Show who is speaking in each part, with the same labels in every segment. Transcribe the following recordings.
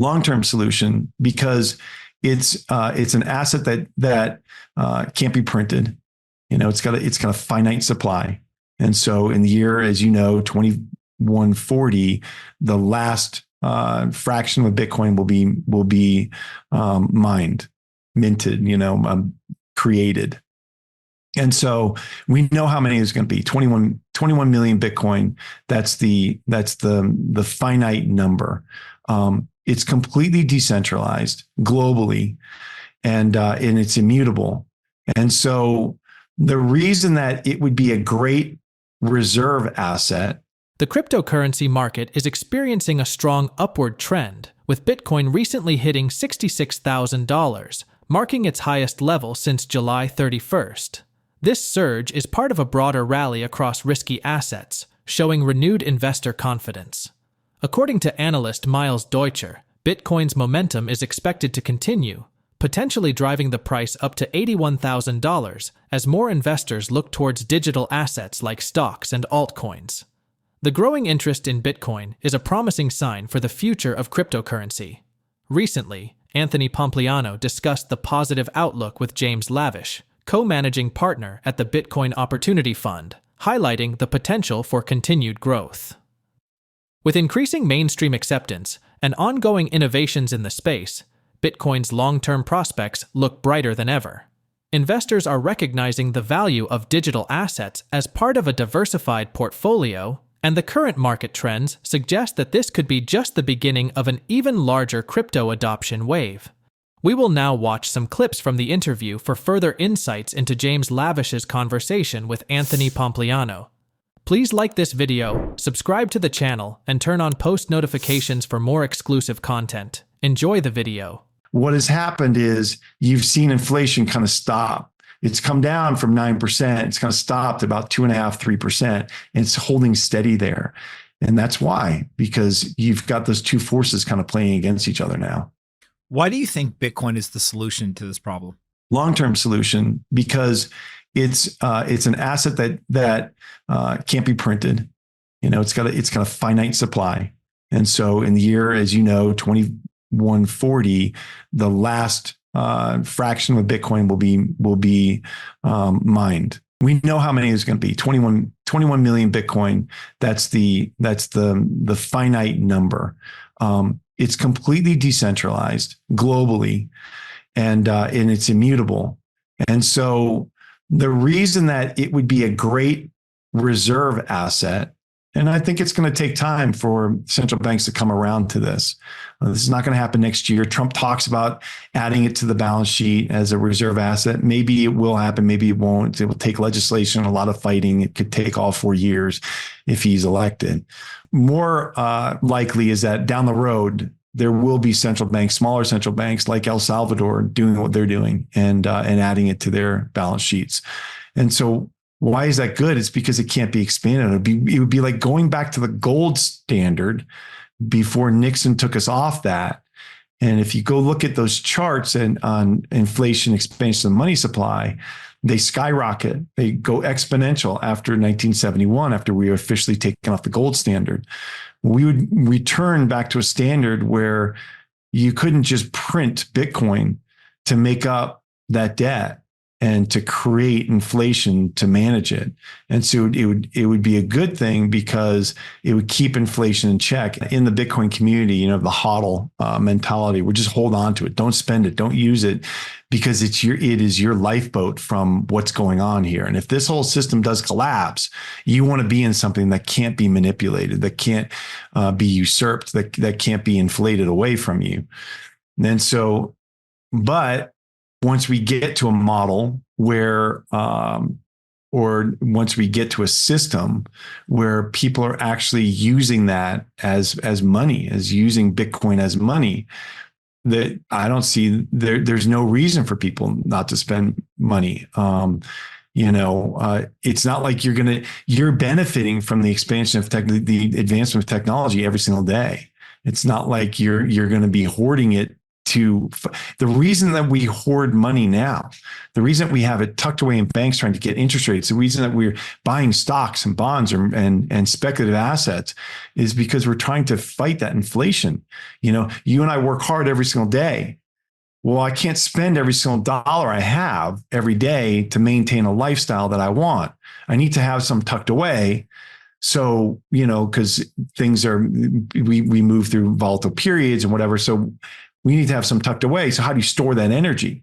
Speaker 1: Long-term solution because it's an asset that can't be printed. It's got a finite supply. And so in the year, as you know, 2140, the last fraction of Bitcoin will be mined, minted, created. And so we know how many is going to be 21 million Bitcoin. That's the finite number. It's completely decentralized globally, and it's immutable. And so the reason that it would be a great reserve asset.
Speaker 2: The cryptocurrency market is experiencing a strong upward trend, with Bitcoin recently hitting $66,000, marking its highest level since July 31st. This surge is part of a broader rally across risky assets, showing renewed investor confidence. According to analyst Miles Deutscher, Bitcoin's momentum is expected to continue, potentially driving the price up to $81,000 as more investors look towards digital assets like stocks and altcoins. The growing interest in Bitcoin is a promising sign for the future of cryptocurrency. Recently, Anthony Pompliano discussed the positive outlook with James Lavish, co-managing partner at the Bitcoin Opportunity Fund, highlighting the potential for continued growth. With increasing mainstream acceptance and ongoing innovations in the space, Bitcoin's long-term prospects look brighter than ever. Investors are recognizing the value of digital assets as part of a diversified portfolio, and the current market trends suggest that this could be just the beginning of an even larger crypto adoption wave. We will now watch some clips from the interview for further insights into James Lavish's conversation with Anthony Pompliano. Please like this video, subscribe to the channel, and turn on post notifications for more exclusive content. Enjoy the video.
Speaker 1: What has happened is you've seen inflation kind of stop. It's come down from 9%. It's kind of stopped about 2.5%, 3%. And it's holding steady there. And that's why, because you've got those two forces kind of playing against each other now.
Speaker 3: Why do you think Bitcoin is the solution to this problem?
Speaker 1: Long-term solution because it's an asset that can't be printed. It's got a finite supply. And so in the year, as you know, 2140, the last fraction of Bitcoin will be mined. We know how many is going to be 21 million Bitcoin. That's the finite number. It's completely decentralized globally, and it's immutable. And so the reason that it would be a great reserve asset, and I think it's going to take time for central banks to come around to this. This is not going to happen next year. Trump talks about adding it to the balance sheet as a reserve asset. Maybe it will happen. Maybe it won't. It will take legislation, a lot of fighting. It could take all 4 years if he's elected. More likely is that down the road, there will be central banks, smaller central banks like El Salvador doing what they're doing and adding it to their balance sheets. And so why is that good? It's because it can't be expanded. It would be like going back to the gold standard before Nixon took us off that. And if you go look at those charts and on inflation, expansion of the money supply, they skyrocket. They go exponential after 1971, after we were officially taken off the gold standard. We would return back to a standard where you couldn't just print Bitcoin to make up that debt and to create inflation to manage it. And so it would be a good thing because it would keep inflation in check. In the Bitcoin community, the HODL mentality, we just hold on to it. Don't spend it. Don't use it because it is your lifeboat from what's going on here. And if this whole system does collapse, you want to be in something that can't be manipulated, that can't be usurped, that can't be inflated away from you. And so, but once we get to a model where, or once we get to a system where people are actually using that as money, as using Bitcoin as money, that I don't see there's no reason for people not to spend money. It's not like you're benefiting from the expansion of the advancement of technology every single day. It's not like you're going to be hoarding it the reason that we hoard money now, the reason we have it tucked away in banks trying to get interest rates, the reason that we're buying stocks and bonds and speculative assets is because we're trying to fight that inflation. You and I work hard every single day. Well, I can't spend every single dollar I have every day to maintain a lifestyle that I want. I need to have some tucked away. So, because things we move through volatile periods and whatever. So we need to have some tucked away. So how do you store that energy?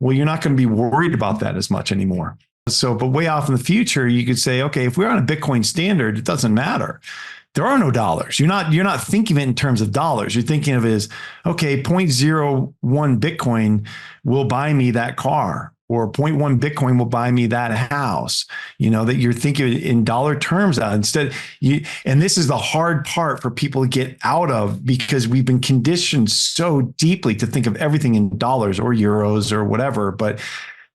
Speaker 1: Well, you're not going to be worried about that as much anymore. So, but way off in the future, you could say, okay, if we're on a Bitcoin standard, it doesn't matter. There are no dollars. You're not thinking of it in terms of dollars. You're thinking of it as, okay, 0.01 Bitcoin will buy me that car, or 0.1 Bitcoin will buy me that house. That you're thinking in dollar terms instead. And this is the hard part for people to get out of, because we've been conditioned so deeply to think of everything in dollars or euros or whatever. But,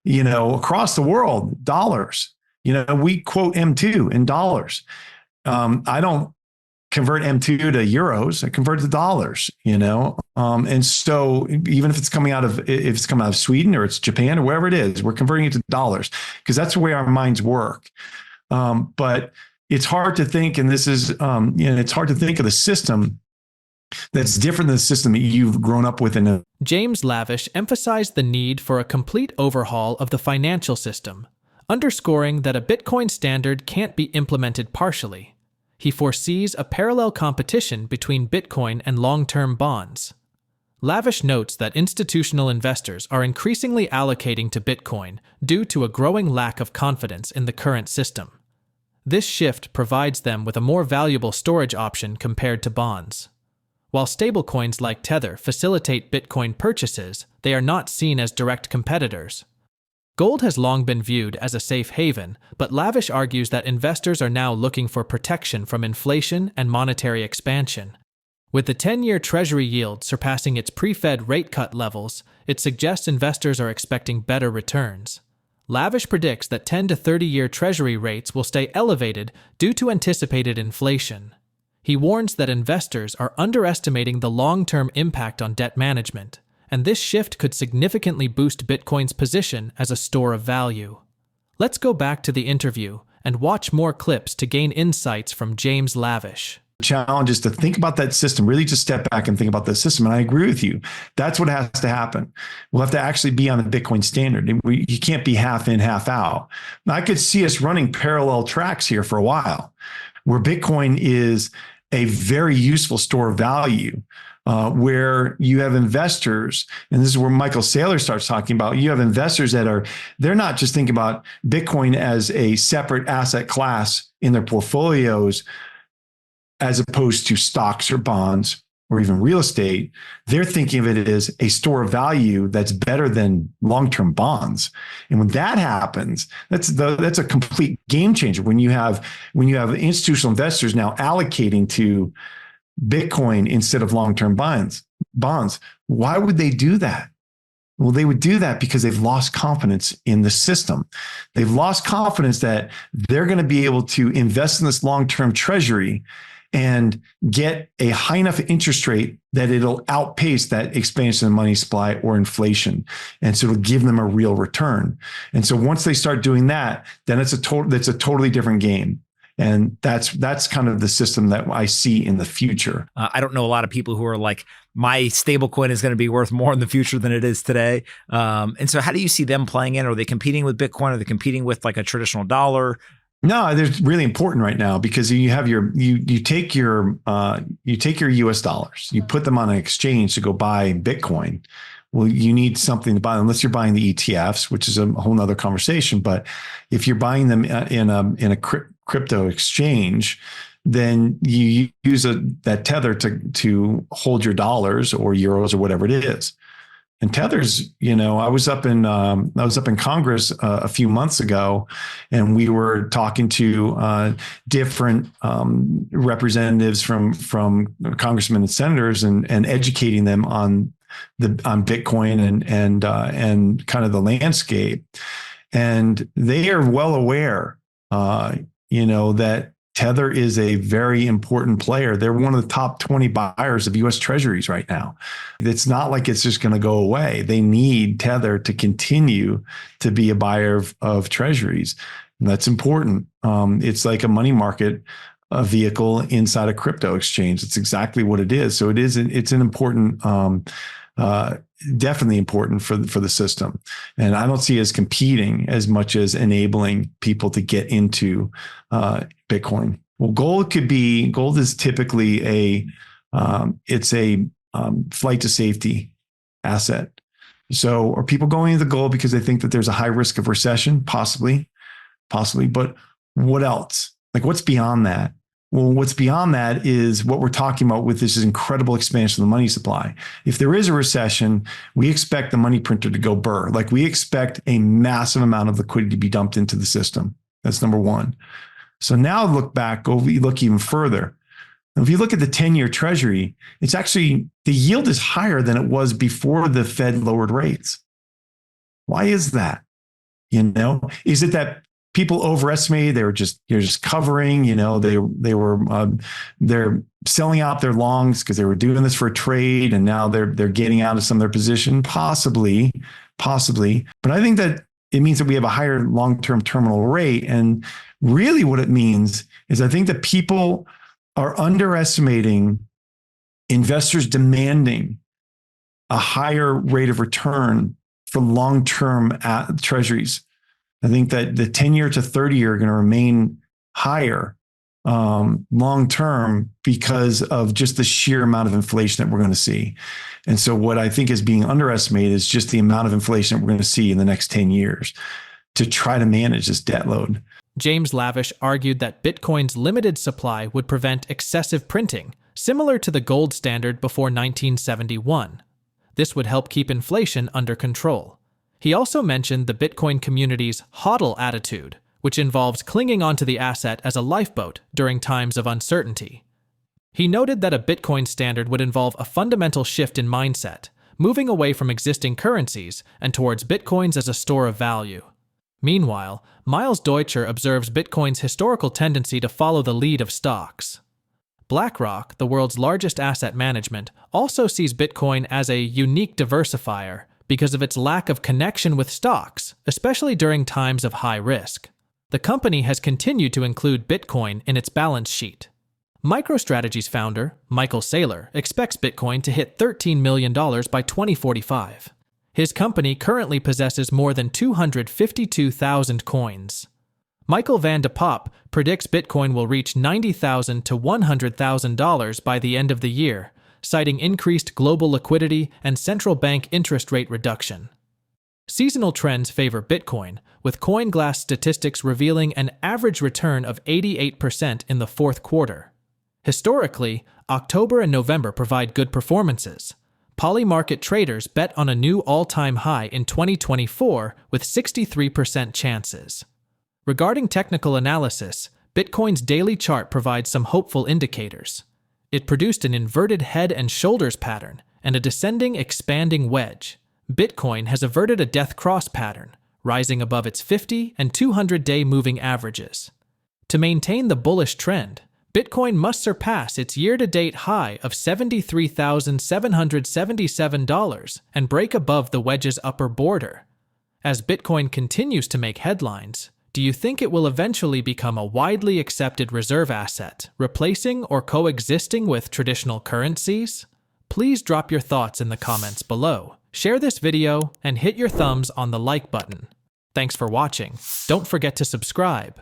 Speaker 1: across the world, dollars, we quote M2 in dollars. I don't convert M2 to euros, I convert to dollars, and so even if it's coming out of Sweden or it's Japan or wherever it is, we're converting it to dollars because that's the way our minds work. But it's hard to think, and this is, it's hard to think of the system that's different than the system that you've grown up with.
Speaker 2: James Lavish emphasized the need for a complete overhaul of the financial system, underscoring that a Bitcoin standard can't be implemented partially. He foresees a parallel competition between Bitcoin and long-term bonds. Lavish notes that institutional investors are increasingly allocating to Bitcoin due to a growing lack of confidence in the current system. This shift provides them with a more valuable storage option compared to bonds. While stablecoins like Tether facilitate Bitcoin purchases, they are not seen as direct competitors. Gold has long been viewed as a safe haven, but Lavish argues that investors are now looking for protection from inflation and monetary expansion. With the 10-year Treasury yield surpassing its pre-Fed rate cut levels, it suggests investors are expecting better returns. Lavish predicts that 10 to 30-year Treasury rates will stay elevated due to anticipated inflation. He warns that investors are underestimating the long-term impact on debt management, and this shift could significantly boost Bitcoin's position as a store of value. Let's go back to the interview and watch more clips to gain insights from James Lavish.
Speaker 1: The challenge is to think about that system, really just step back and think about the system. And I agree with you. That's what has to happen. We'll have to actually be on the Bitcoin standard. You can't be half in, half out. Now, I could see us running parallel tracks here for a while, where Bitcoin is a very useful store of value. Where you have investors, and this is where Michael Saylor starts talking about, you have investors they're not just thinking about Bitcoin as a separate asset class in their portfolios, as opposed to stocks or bonds or even real estate. They're thinking of it as a store of value that's better than long-term bonds. And when that happens, that's a complete game changer. When you have institutional investors now allocating to Bitcoin instead of long-term bonds. Why would they do that? Well, they would do that because they've lost confidence in the system. They've lost confidence that they're going to be able to invest in this long-term treasury and get a high enough interest rate that it'll outpace that expansion of money supply or inflation. And so it'll give them a real return. And so once they start doing that, then that's a totally different game. And that's kind of the system that I see in the future.
Speaker 3: I don't know a lot of people who are like, my stable coin is going to be worth more in the future than it is today. And so how do you see them playing in? Are they competing with Bitcoin? Are they competing with like a traditional dollar?
Speaker 1: No, they're really important right now because you have you take your US dollars, you put them on an exchange to go buy Bitcoin. Well, you need something to buy, unless you're buying the ETFs, which is a whole nother conversation. But if you're buying them in a crypto exchange, then you use that tether to hold your dollars or euros or whatever it is. And tethers, I was up in Congress a few months ago, and we were talking to different representatives from congressmen and senators, and educating them on Bitcoin and kind of the landscape. And they are well aware, that Tether is a very important player. They're one of the top 20 buyers of US Treasuries right now. It's not like it's just going to go away. They need Tether to continue to be a buyer of Treasuries. And that's important. It's like a money market vehicle inside a crypto exchange. It's exactly what it is. So it's an important, definitely important for the system. And I don't see it as competing as much as enabling people to get into Bitcoin. Well, gold is typically it's a flight to safety asset. So are people going into gold because they think that there's a high risk of recession? Possibly. But what else? Like, what's beyond that? Well, what's beyond that is what we're talking about with this incredible expansion of the money supply. If there is a recession, we expect the money printer to go burr. Like, we expect a massive amount of liquidity to be dumped into the system. That's number one. So now look even further. If you look at the 10-year Treasury, it's actually, the yield is higher than it was before the Fed lowered rates. Why is that? Is it that people overestimated? They're just covering, they're selling out their longs because they were doing this for a trade, and now they're getting out of some of their position. Possibly. But I think that it means that we have a higher long-term terminal rate. And really what it means is I think that people are underestimating investors demanding a higher rate of return for long-term treasuries. I think that the 10-year to 30-year are going to remain higher long-term because of just the sheer amount of inflation that we're going to see. And so what I think is being underestimated is just the amount of inflation that we're going to see in the next 10 years to try to manage this debt load.
Speaker 2: James Lavish argued that Bitcoin's limited supply would prevent excessive printing, similar to the gold standard before 1971. This would help keep inflation under control. He also mentioned the Bitcoin community's HODL attitude, which involves clinging onto the asset as a lifeboat during times of uncertainty. He noted that a Bitcoin standard would involve a fundamental shift in mindset, moving away from existing currencies and towards Bitcoins as a store of value. Meanwhile, Miles Deutscher observes Bitcoin's historical tendency to follow the lead of stocks. BlackRock, the world's largest asset management, also sees Bitcoin as a unique diversifier because of its lack of connection with stocks, especially during times of high risk. The company has continued to include Bitcoin in its balance sheet. MicroStrategy's founder, Michael Saylor, expects Bitcoin to hit $13 million by 2045. His company currently possesses more than 252,000 coins. Michael Van de Poppe predicts Bitcoin will reach $90,000 to $100,000 by the end of the year, citing increased global liquidity and central bank interest rate reduction. Seasonal trends favor Bitcoin, with CoinGlass statistics revealing an average return of 88% in the fourth quarter. Historically, October and November provide good performances. Polymarket traders bet on a new all-time high in 2024 with 63% chances. Regarding technical analysis, Bitcoin's daily chart provides some hopeful indicators. It produced an inverted head and shoulders pattern and a descending, expanding wedge. Bitcoin has averted a death cross pattern, rising above its 50 and 200-day moving averages. To maintain the bullish trend, Bitcoin must surpass its year-to-date high of $73,777 and break above the wedge's upper border. As Bitcoin continues to make headlines, do you think it will eventually become a widely accepted reserve asset, replacing or coexisting with traditional currencies? Please drop your thoughts in the comments below. Share this video and hit your thumbs on the like button. Thanks for watching. Don't forget to subscribe.